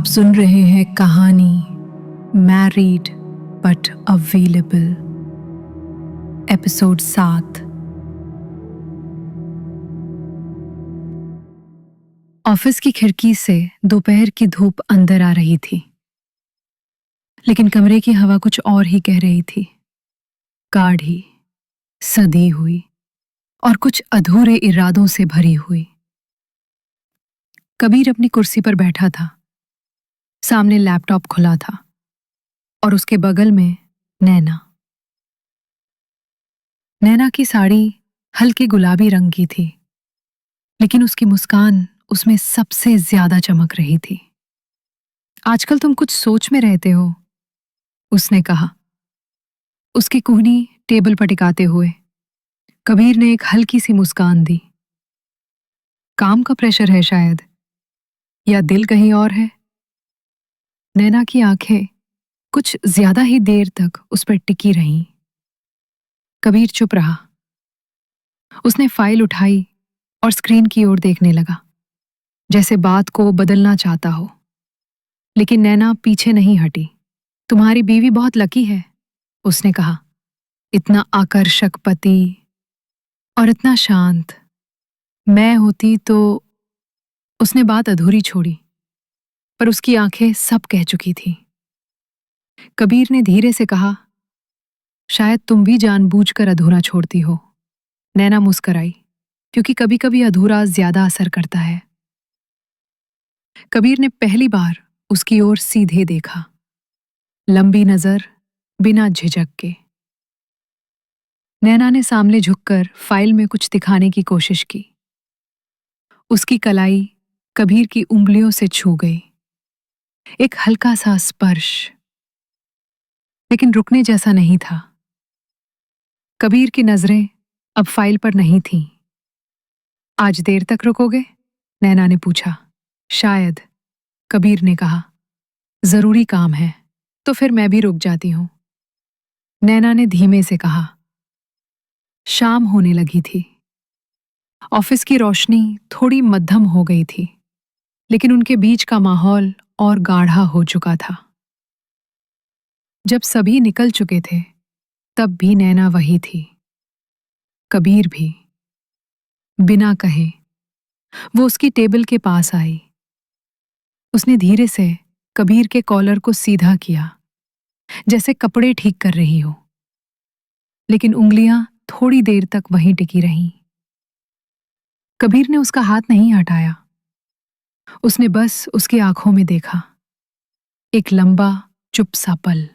आप सुन रहे हैं कहानी married but available, episode 7। Office की खिड़की से दोपहर की धूप अंदर आ रही थी, लेकिन कमरे की हवा कुछ और ही कह रही थी। गाढ़ी, सधी हुई और कुछ अधूरे इरादों से भरी हुई। कबीर अपनी कुर्सी पर बैठा था। सामने लैपटॉप खुला था और उसके बगल में नैना। नैना की साड़ी हल्के गुलाबी रंग की थी, लेकिन उसकी मुस्कान उसमें सबसे ज्यादा चमक रही थी। आजकल तुम कुछ सोच में रहते हो, उसने कहा, उसकी कूहनी टेबल पर टिकाते हुए। कबीर ने एक हल्की सी मुस्कान दी। काम का प्रेशर है शायद, या दिल कहीं और है। नैना की आंखें कुछ ज्यादा ही देर तक उस पर टिकी रहीं। कबीर चुप रहा। उसने फाइल उठाई और स्क्रीन की ओर देखने लगा, जैसे बात को बदलना चाहता हो। लेकिन नैना पीछे नहीं हटी। तुम्हारी बीवी बहुत लकी है, उसने कहा। इतना आकर्षक पति और इतना शांत। मैं होती तो। उसने बात अधूरी छोड़ी, पर उसकी आंखें सब कह चुकी थी। कबीर ने धीरे से कहा, शायद तुम भी जानबूझकर अधूरा छोड़ती हो। नैना मुस्कुराई, क्योंकि कभी कभी अधूरा ज्यादा असर करता है। कबीर ने पहली बार उसकी ओर सीधे देखा, लंबी नजर, बिना झिझक के। नैना ने सामने झुककर फाइल में कुछ दिखाने की कोशिश की। उसकी कलाई कबीर की उंगलियों से छू गई। एक हल्का सा स्पर्श, लेकिन रुकने जैसा नहीं था। कबीर की नजरें अब फाइल पर नहीं थीं। आज देर तक रुकोगे? नैना ने पूछा। शायद, कबीर ने कहा। जरूरी काम है, तो फिर मैं भी रुक जाती हूं, नैना ने धीमे से कहा। शाम होने लगी थी। ऑफिस की रोशनी थोड़ी मध्यम हो गई थी, लेकिन उनके बीच का माहौल और गाढ़ा हो चुका था। जब सभी निकल चुके थे, तब भी नैना वही थी। कबीर भी। बिना कहे वो उसकी टेबल के पास आई। उसने धीरे से कबीर के कॉलर को सीधा किया, जैसे कपड़े ठीक कर रही हो, लेकिन उंगलियां थोड़ी देर तक वहीं टिकी रहीं। कबीर ने उसका हाथ नहीं हटाया। उसने बस उसकी आंखों में देखा। एक लंबा चुप सा पल।